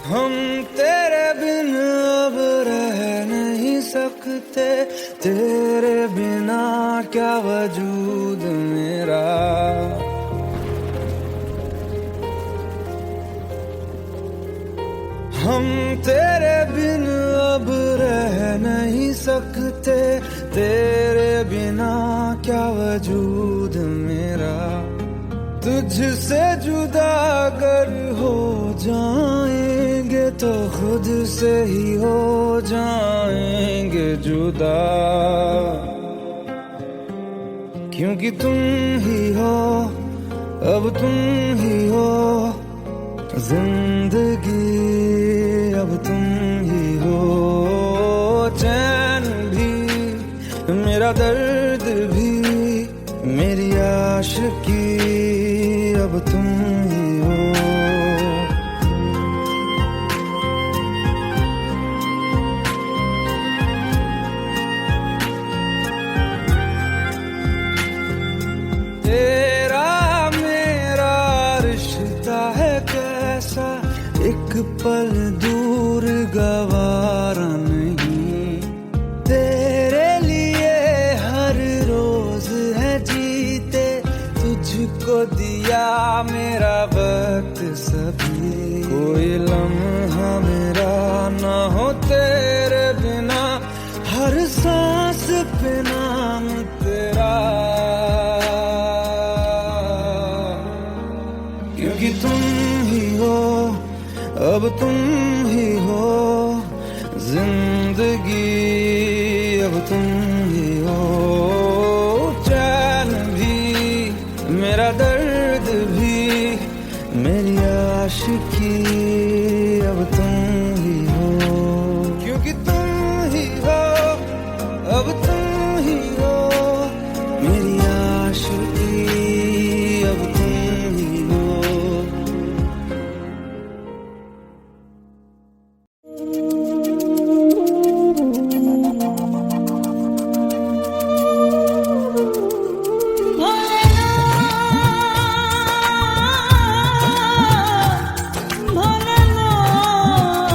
हम तेरे बिन अब रह नहीं सकते, तेरे बिना क्या वजूद मेरा। हम तेरे बिन अब रह नहीं सकते, तेरे बिना क्या वजूद मेरा। तुझसे जुदा अगर हो जाएंगे तो खुद से ही हो जाएंगे जुदा, क्योंकि तुम ही हो, अब तुम ही हो जिंदगी, अब तुम ही हो। चैन भी मेरा दर्द भी मेरी आशिकी, अब तुम ही हो। तेरा मेरा रिश्ता है कैसा, एक पल दूर गवारा नहीं। तेरे लिए हर रोज है जीते, तुझको दिया मेरा वक्त सभी। कोई लम्हा मेरा ना हो तेरे बिना, हर सांस पे नाम तेरा, क्योंकि तुम ही हो, अब तुम ही हो जिंदगी, अब तुम ही हो। चैन भी मेरा दर्द भी मेरी आशिकी, अब तुम ही हो, क्योंकि तुम ही हो, अब तुम ही हो मेरी आशिकी, अब तुम ही हो। भोलेनाथ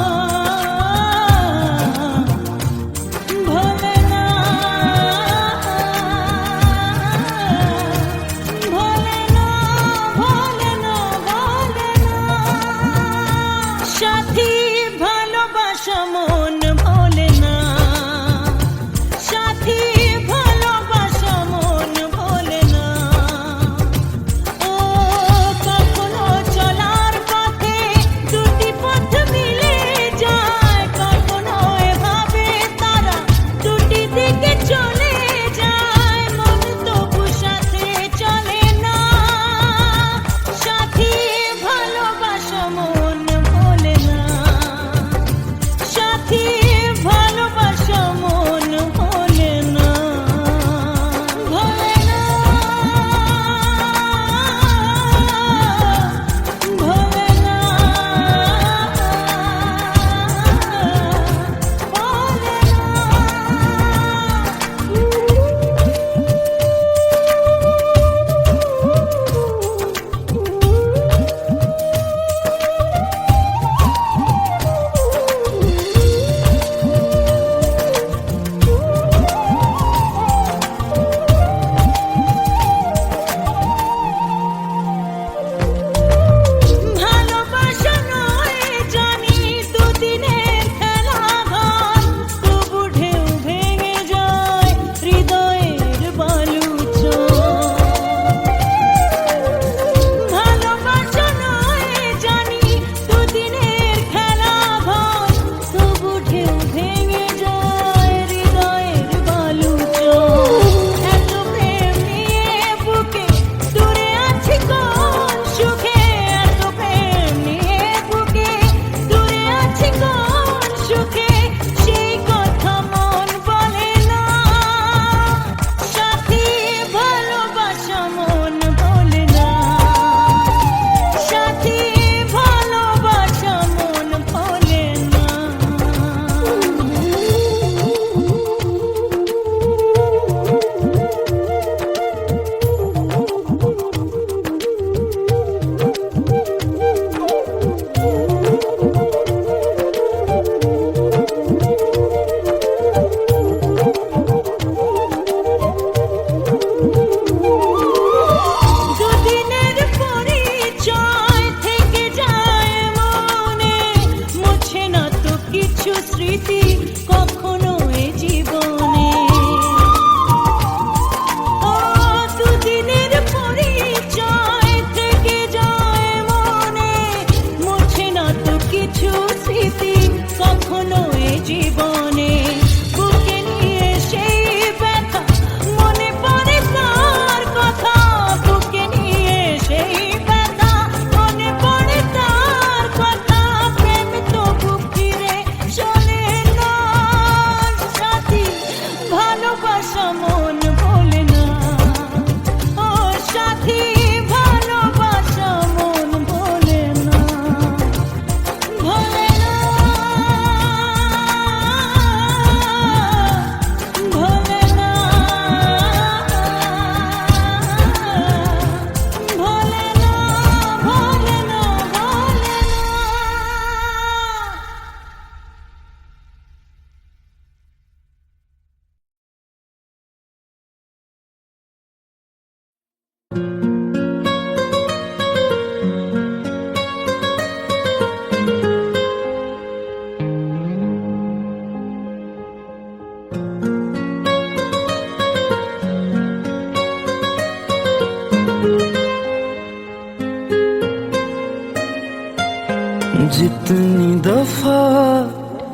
जितनी दफा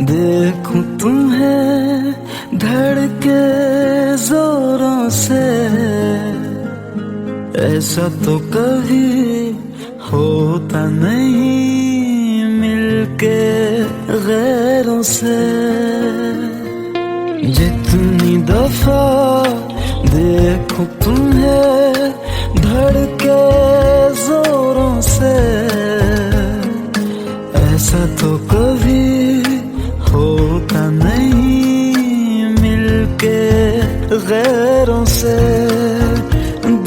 देखूं तुम्हें धड़के जोरों से, ऐसा तो कभी होता नहीं मिलके गैरों से। जितनी दफा देखूं तुम्हें धड़के जोरों से, ऐसा तो कभी होता नहीं मिलके गैरों से।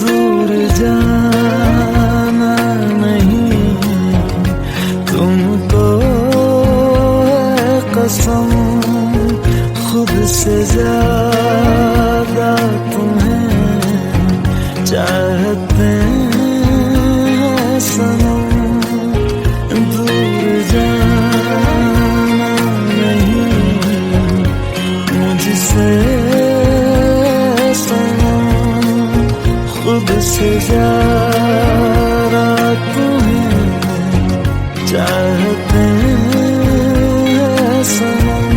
दूर जाना नहीं तुमको है कसम, खुद से ज्यादा तुम्हें चाहते हैं सनम। दूर जाना नहीं मुझसे सनम, खुद से ज्यादा तुम्हें चाहते हैं सनम।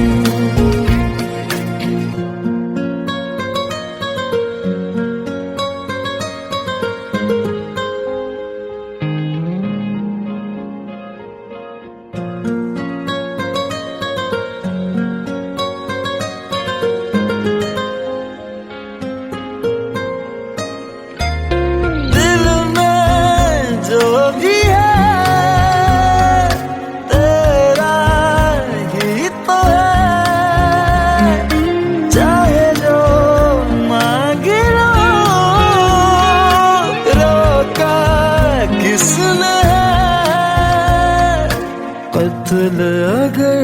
कत्ल अगर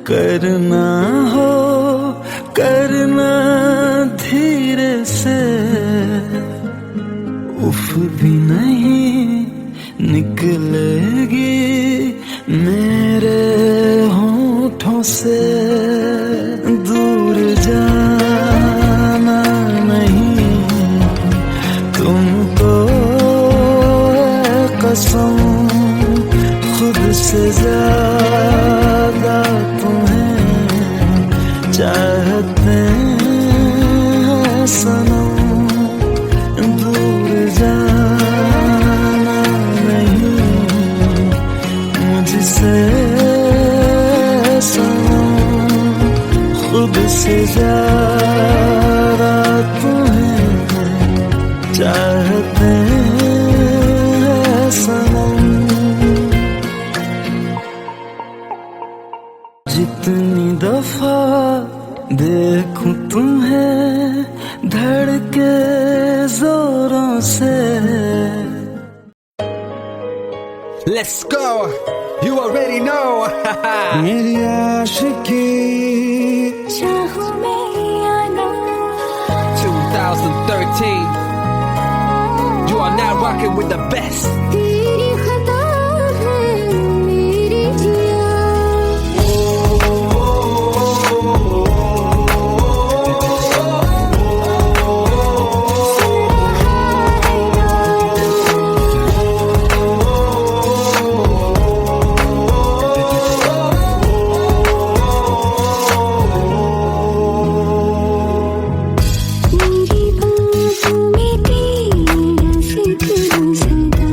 करना हो करना धीरे से, उफ भी नहीं निकलेगी मेरे होठों से। दूर जाना नहीं तुमको है कसम, खुद से ज्यादा तुम्हें चाहते हैं सनम। दूर जाना नहीं मुझसे सनम, खुद से ज्यादा तुम्हें चाहते हैं सनम। जितनी दफा देखूं तुम्हें धड़के जोरों से। Let's go, you already know. मेरी आशिकी चाहूं मैं या ना, 2013. You are now rocking with the best. तेरी खता है मेरी जिया। मेरी बाहों में तेरा जिक्र सदा,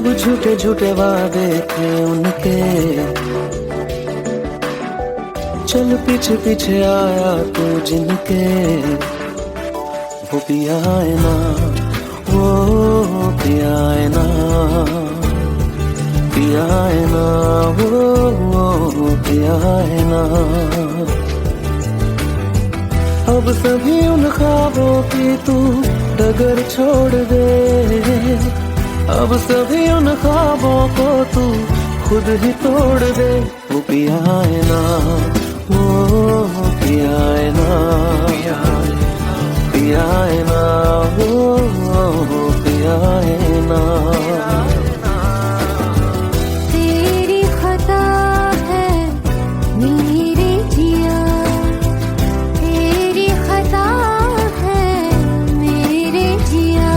अब झूठे झूठे वादे थे उनके, चल पीछे पीछे आया तू जिनके, वो पिया है ना, वो पिया है ना, पिया है ना, वो पिया है ना। अब सभी उन ख्वाबों की तू डगर छोड़ दे, अब सभी उन ख्वाबों को तू खुद ही तोड़ दे। वो पिया है ना, वो पिया है ना, पिया है ना, वो पिया है ना। तेरी खता है मेरे जिया, तेरी खता है मेरे जिया।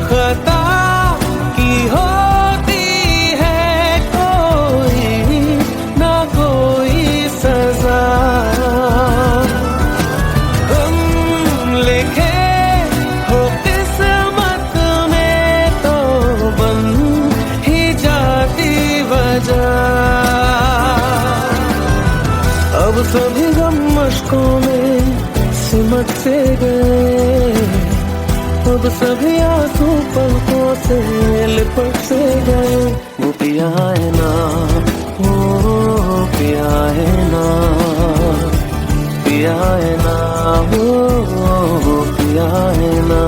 खता की होती है कोई ना कोई सजा, हम लिखे हो किस्मत में तो बन ही जाती वजह। अब सभी गम मशकों में सिमट से गए, अब सभी आंसू पलकों से लिपट से गए। वो पिया है ना, वो पिया है ना, पिया है ना, वो पिया है ना।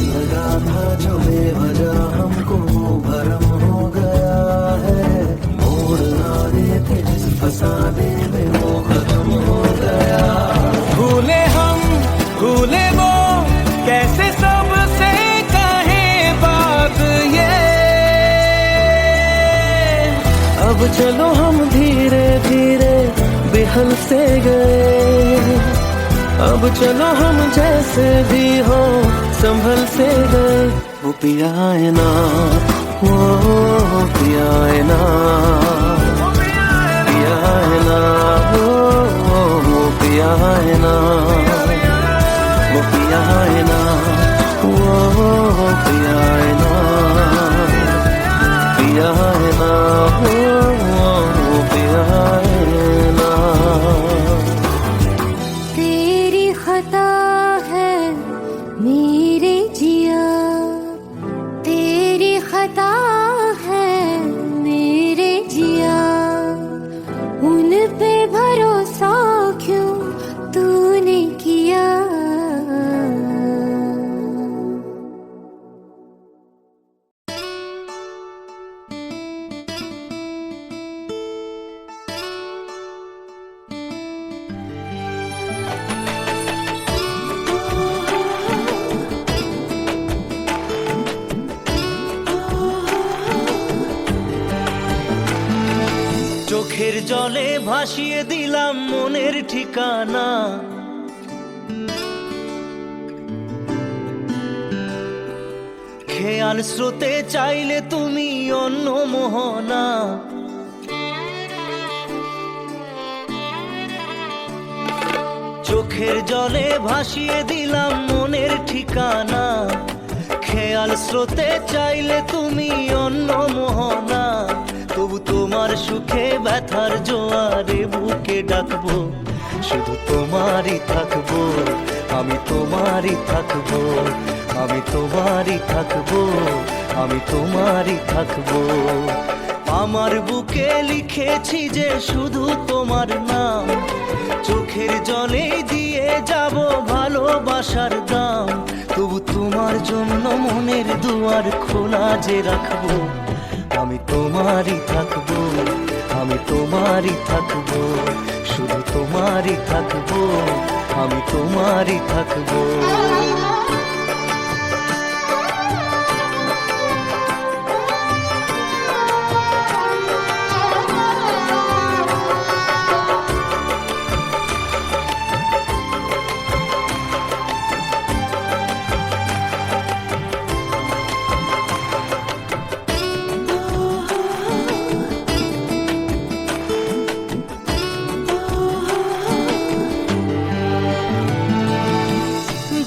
लगा था जो बेवजह हमको भरम हो गया है, मोड़ ना देते जिस फसाने में वो खत्म हो गया। भूले हम भूले वो कैसे सबसे कहे बात ये, अब चलो हम धीरे धीरे बेहल से गए, अब चलो हम जैसे भी हो संभल से गए। वो पिया है ना, वो पिया है ना, पिया है ना, वो पिया है ना, वो पिया है ना, वो पिया है ना, पिया है ना, वो पिया है ना। तेरी खता है मेरे जिया, तेरी खता है मेरे जिया। उन पे भरोसा क्यों तूने किया। চোখের জলে ভাসিয়ে দিলাম মনের ঠিকানা, খেয়াল স্রোতে চাইলে তুমি অন্য মোহনা। চোখের জলে ভাসিয়ে দিলাম মনের ঠিকানা, খেয়াল স্রোতে চাইলে তুমি অন্য মোহনা। তবু তোমার সুখে ব্যথার জোয়ারে বুকে ডাকবো, শুধু তোমারই থাকবো, আমি তোমারই থাকবো। আমি তোমারই থাকবো, আমি তোমারই থাকবো। আমার বুকে লিখেছি যে শুধু তোমার নাম, চোখের জলে দিয়ে যাব ভালোবাসার দাম। তবু তোমার জন্য মনের দুয়ার খোলা যে রাখবো, আমি তোমারই থাকবো, আমি তোমারই থাকবো, শুধু তোমারই থাকবো, আমি তোমারই থাকবো।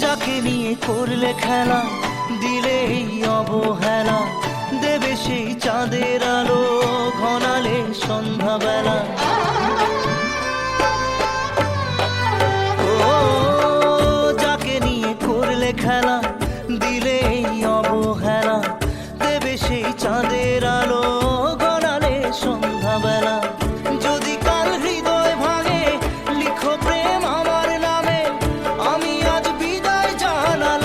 যাকে নিয়ে করলে খেলা, দিলে এই অবহেলা, দেবে সেই চাঁদের আলো ঘনালে সন্ধ্যাবেলা। ও যাকে নিয়ে করলে খেলা, দিলে এই অবহেলা, দেবে সেই চাঁদের আলো ঘনালে সন্ধ্যাবেলা। যদি কাল হৃদয় ভাঙে লিখো প্রেম আমার নামে, আমি আজ বিদায় জানালাম।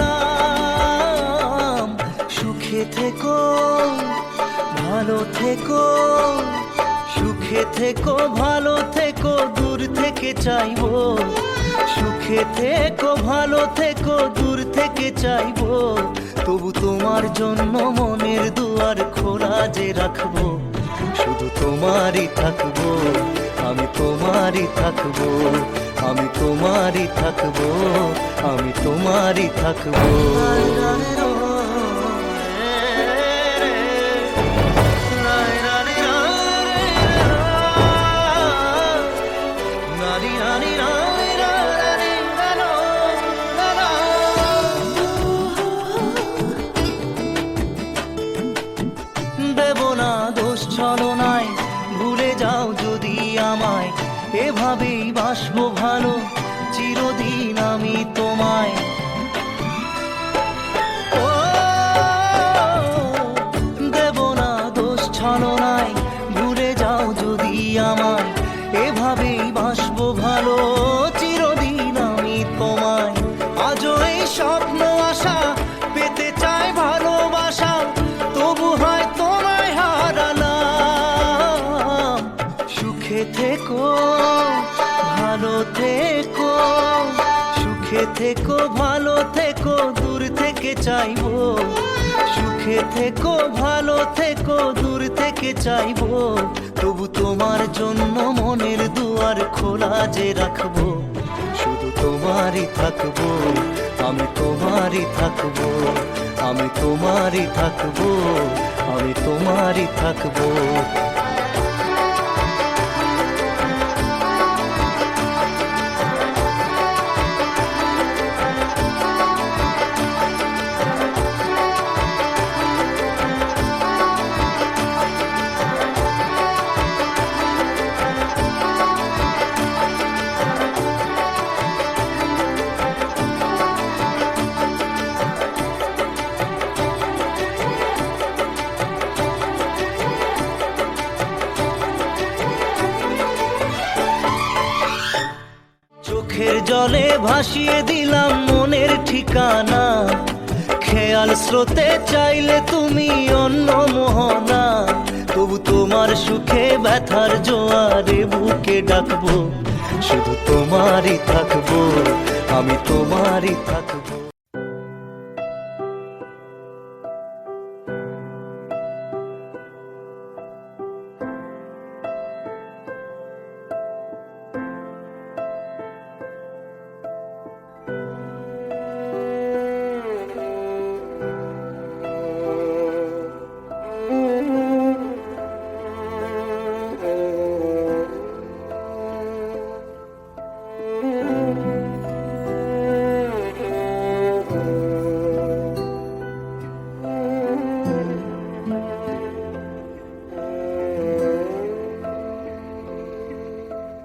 সুখে থেকো, ভালো থেকো, সুখে থেকো, ভালো থেকো, দূর থেকে চাইবো। সুখে থেকো, ভালো থেকো, দূর থেকে চাইবো। তবু তোমার জন্য মনের দুয়ার খোলা যে রাখবো, শুধু তোমারই থাকবো, আমি তোমারই থাকবো, আমি তোমারই থাকবো, আমি তোমারই থাকবো। দেব না দোষ ছলনায়, ভুলে যাও যদি আমায়, এভাবেই বাসবো ভালো চিরদিন আমি তোমায়। ও দেব না দোষ ছলনায়, ভুলে যাও যদি আমায়, এভাবেই বাসবো ভালো চিরদিন আমি তোমায়। আজও এই স্বপ্ন আশা পেতে চাই ভালোবাসা, তবু হয় তোমায় হারালাম। সুখে থেকো, ভালো থেকো, সুখে থেকো, ভালো থেকো, দূর থেকে চাইবো। সুখে থেকো, ভালো থেকো, দূর থেকে চাইবো। তবু তোমার জন্য মনের দুয়ার খোলা যে রাখবো, শুধু তোমারই থাকবো, আমি তোমারই থাকবো, আমি তোমারই থাকবো, আমি তোমারই থাকবো। চোখের জলে ভাসিয়ে দিলাম মনের ঠিকানা, খেয়াল স্রোতে চাইলে তুমি অন্য মোহনা। তবু তোমার সুখে ব্যথার জোয়ারে বুকে ডাকবো, শুধু তোমারই থাকবো, আমি তোমারই থাকবো।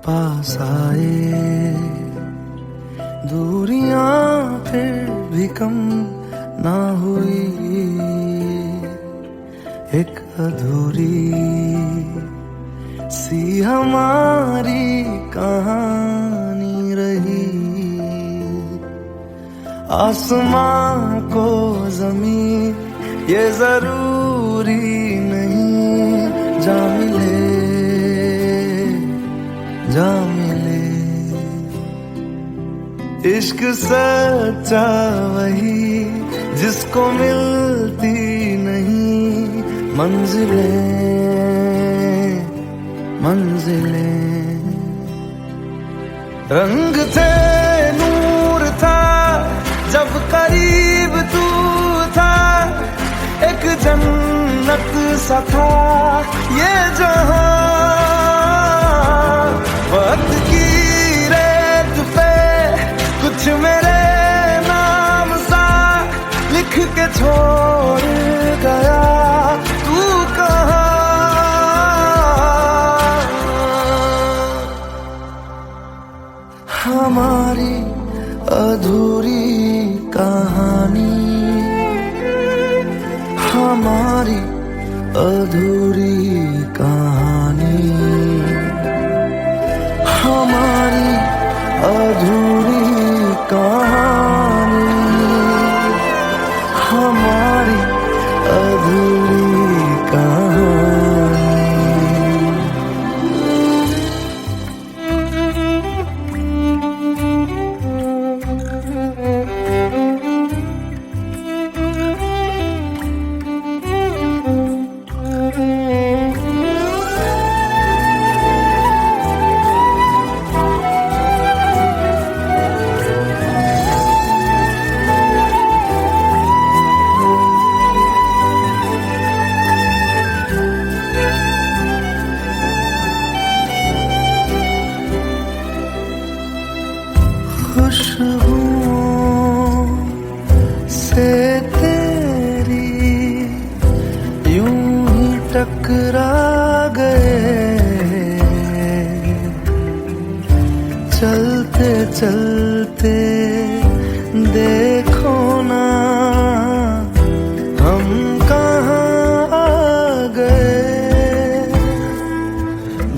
पास आए दूरियां फिर भी कम ना हुई एक अधूरी सी हमारी कहानी रही। आसमां को जमीन ये जरूरी नहीं, जा मिले जा मिले। इश्क सच्चा वही जिसको मिलती नहीं मंजिलें मंजिलें। रंग थे नूर था जब करीब तू था, एक जन्नत सा था ये जहां। वक्त की रेत पे कुछ मेरे नाम सा लिख के छोड़ गया तू कहाँ। हमारी अधूरी कहानी, हमारी अधूरी कहानी, हमारी अधूरी कहानी, हमारी अधूरी कहानी। खुशबुओं से तेरी यूं ही टकरा गए, चलते चलते देखो ना हम कहाँ आ गए।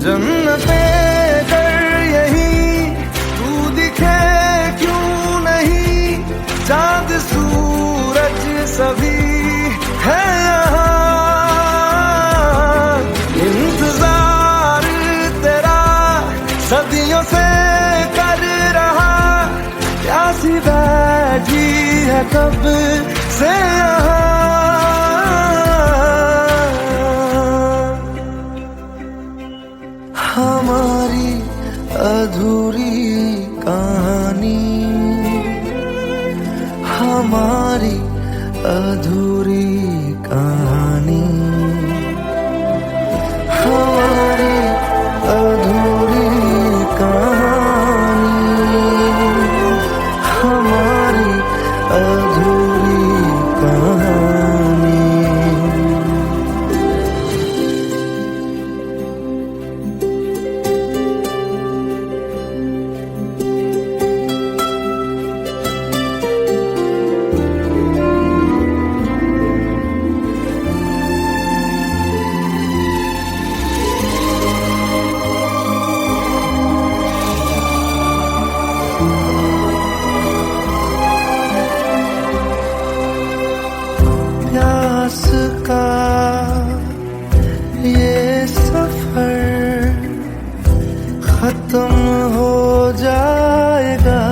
जन्नते चाँद सूरज सभी है यहाँ, इंतजार तेरा सदियों से कर रहा, प्यासी बैठी है कब से यहाँ। हमारी अधूरी कहानी, हमारी अधूरी कहानी, हमारी अधूरी कहानी, हमारी अधूरी कहानी। प्यास का ये सफर खत्म हो जाएगा,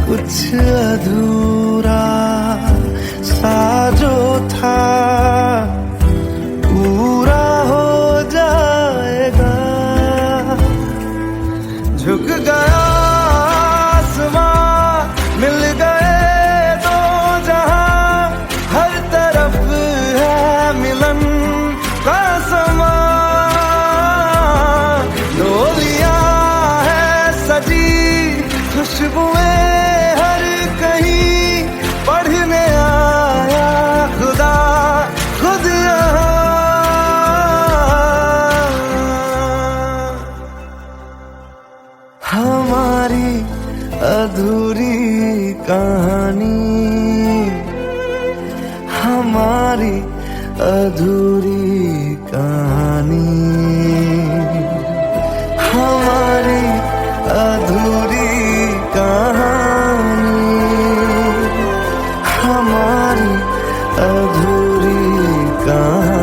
कुछ अधूरा सा जो था पूरा हो जाएगा। झुक गया आसमां मिल गए दो जहां, हर तरफ है मिलन का समा। डोलियां है सजी खुशबुएं हर कहीं, पढ़ने आया खुदा खुद यहाँ। हमारी अधूरी कहानी, हमारी अधूरी कहानी, हमारी अधूरी कहानी, हमारी अधूरी कहानी।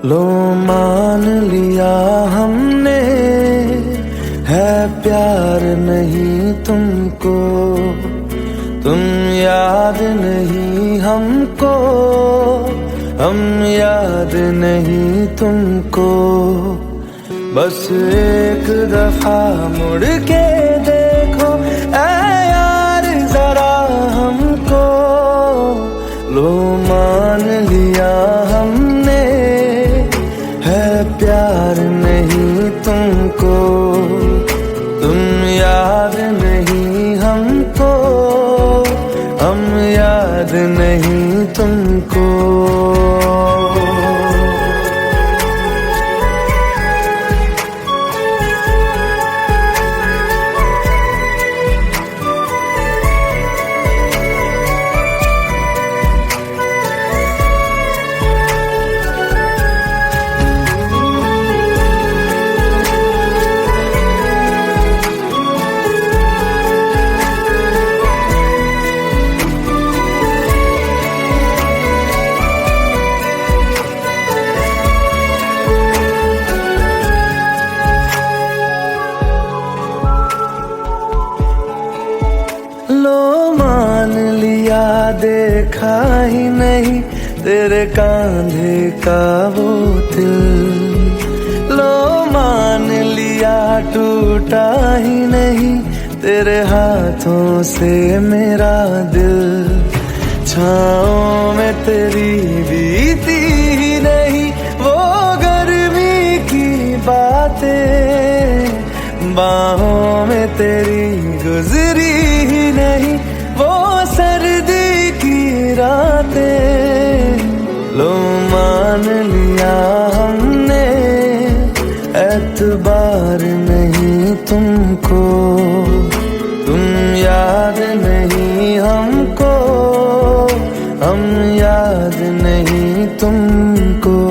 लो मान लिया हमने है प्यार नहीं तुमको, तुम याद नहीं हमको, हम याद नहीं तुमको। बस एक दफा मुड़ के देखो ऐ यार जरा हमको। लो मान लिया हमने है प्यार नहीं तुमको, तुम याद नहीं हमको, हम याद नहीं तुमको। देखा ही नहीं तेरे कांधे का वो दिल, लो मान लिया टूटा ही नहीं तेरे हाथों से मेरा दिल। छाँव में तेरी बीती ही नहीं वो गर्मी की बातें, बाहों में तेरी गुजरी ही नहीं वो सर्दी रातें। लो मान लिया हमने एतबार नहीं तुमको, तुम याद नहीं हमको, हम याद नहीं तुमको।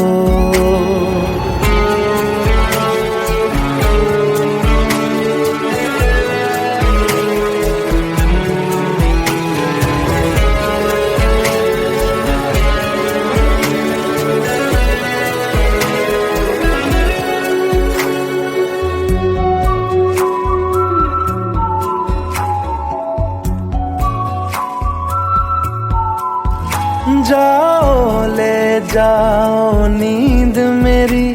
जाओ ले जाओ नींद मेरी,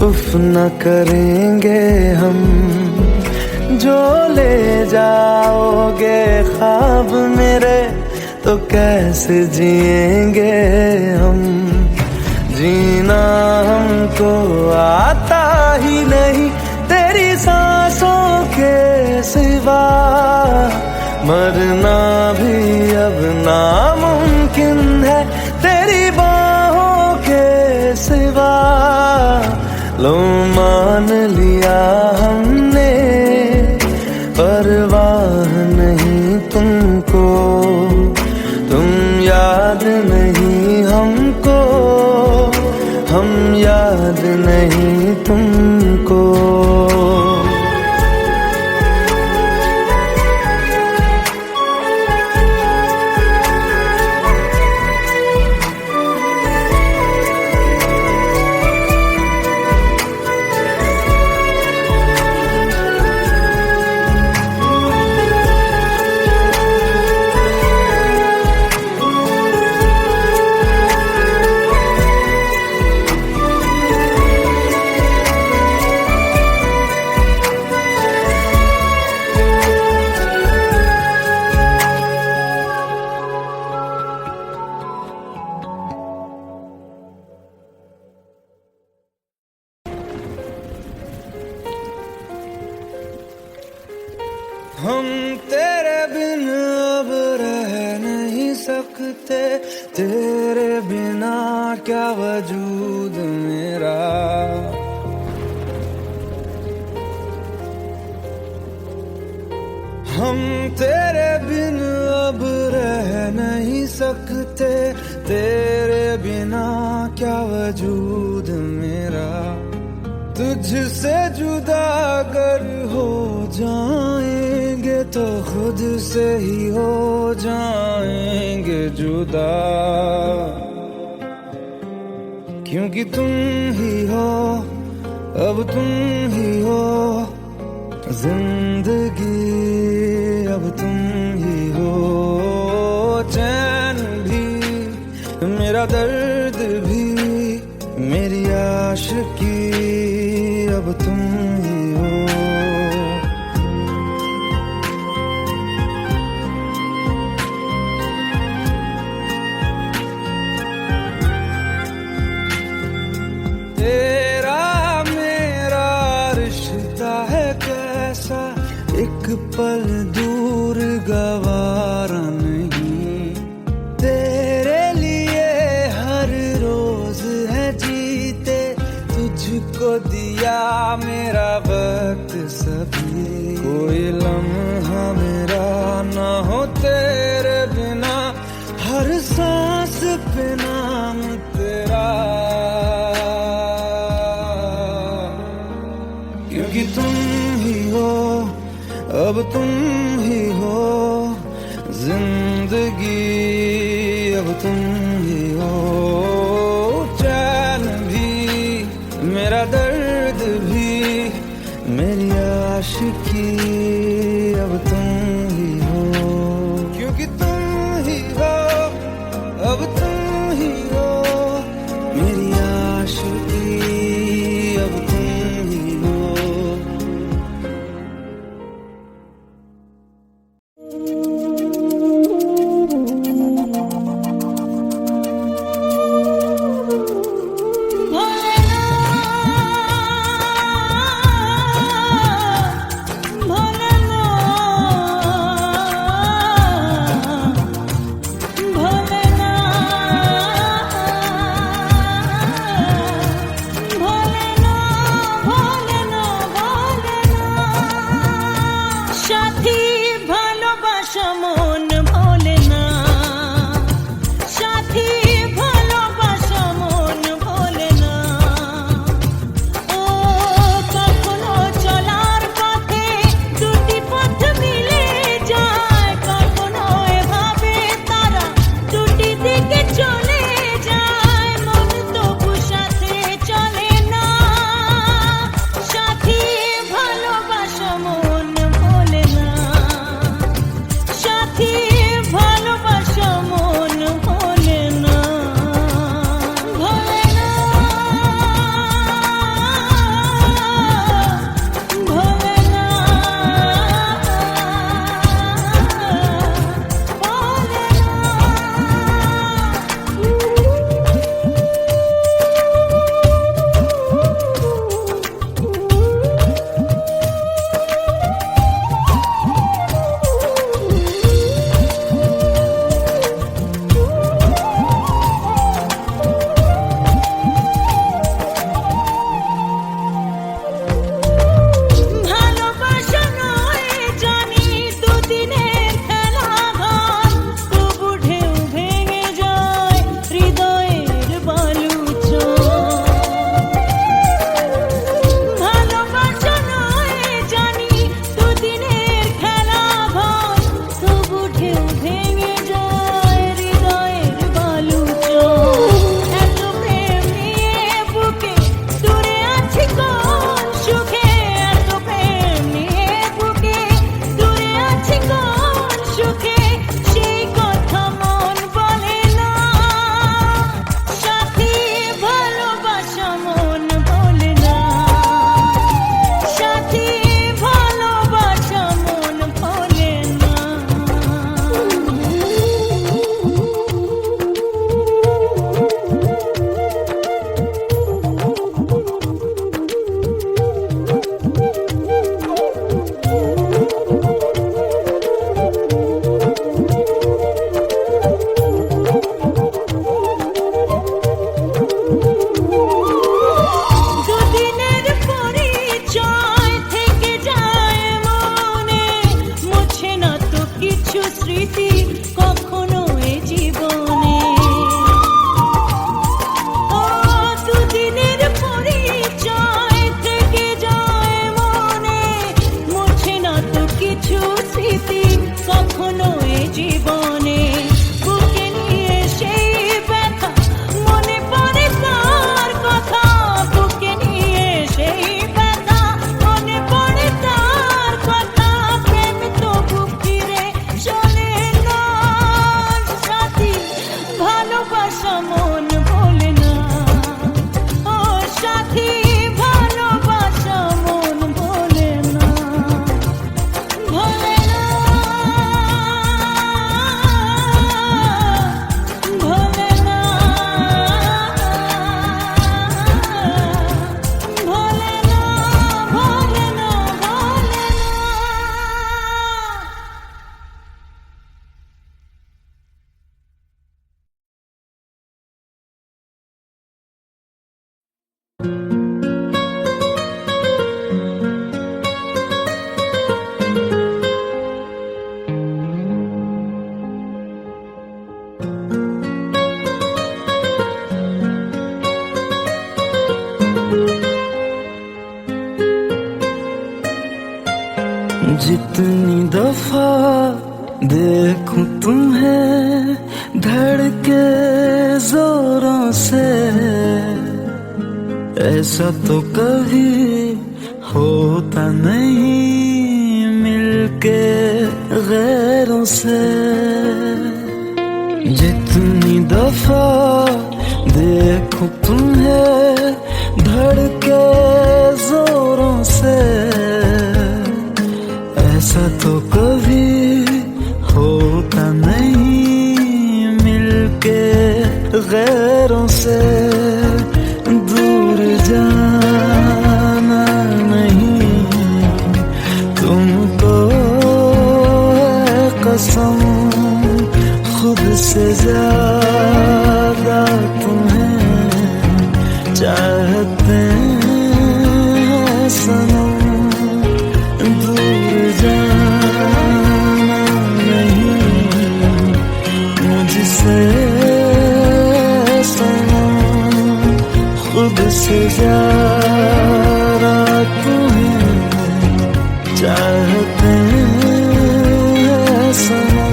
उफ न करेंगे हम। जो ले जाओगे ख्वाब मेरे तो कैसे जिएंगे हम। जीना हमको आता ही नहीं तेरी सांसों के सिवा, मरना भी अब नामुमकिन है तेरी बाहों के सिवा। लो मान लिया हमने, परवाह नहीं तुमको, तुम याद नहीं हमको, हम याद नहीं तुमको। हम तेरे बिन अब रह नहीं सकते, तेरे बिना क्या वजूद मेरा। हम तेरे बिन अब रह नहीं सकते, तेरे बिना क्या वजूद मेरा। तुझसे जुदा अगर हो जाएंगे तो खुद से ही हो जाएंगे जुदा, क्योंकि तुम ही हो, अब तुम ही हो जिंदगी, अब तुम ही हो चैन भी, मेरा दर्द भी, मेरी आशिकी, अब तुम ही हो। तेरा मेरा रिश्ता है कैसा, एक पल दूर गवारा नहीं। तेरे लिए हर रोज है जीते, तुझको दिया मेरा वक्त सभी। कोई लम्हा मेरा ना हो तेरे बिना, हर सांस पे नाम तेरा, क्योंकि तुम ही हो, अब तुम ही हो जिंदगी, अब तुम ही हो चैन भी, मेरा दर्द भी, मेरी आशिकी, अब तुम ही हो, क्योंकि तुम ही हो, अब तुम ही हो मेरी आशिकी, अब तुम ही हो। भोलेनाथ जितनी दफा देखूं तुम्हें धड़के जोरों से, ऐसा तो कभी होता नहीं मिलके गैरों से। जितनी दफा देखूं तुम्हें धड़के जोरों से, ऐसा तो कभी होता नहीं मिलके गैरों से। दूर जाना नहीं तुमको है कसम, खुद से ज्यादा तुम्हें चाहते हैं सनम। दूर जाना नहीं मुझसे सनम, खुद से ज्यादा तुम्हें चाहते हैं सनम।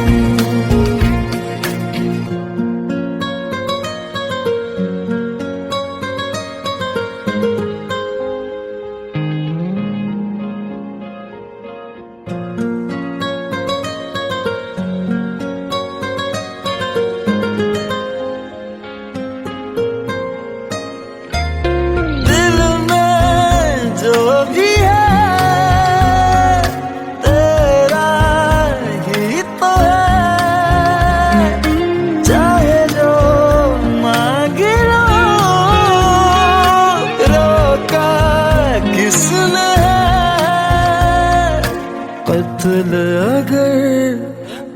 कत्ल अगर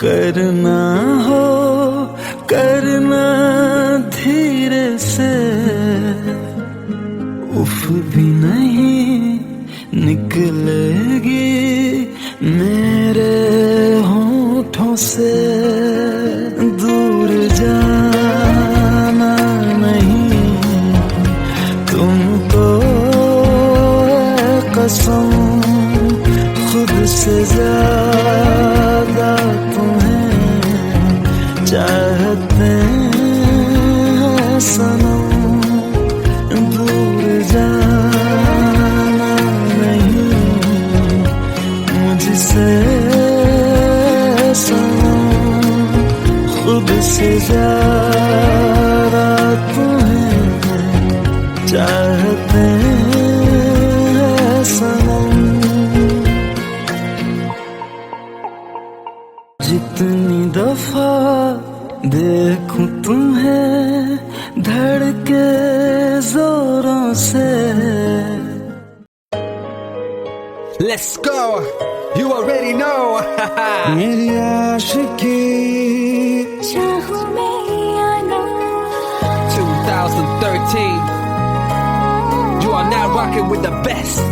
करना हो करना धीरे से, उफ भी नहीं निकलेगी मेरे होठों से। दूर जाना नहीं तुमको है कसम, खुद से ज्यादा तुम्हें चाहते हैं सनम। दूर जाना नहीं मुझसे सनम, खुद से ज्यादा तुम्हें चाहते हैं सनम। जितनी दफा देखूं तुम्हें धड़के जोरों से। Let's go, you already know. मेरी आशिकी चाहूं मैं या ना, 2013, you are now rocking with the best.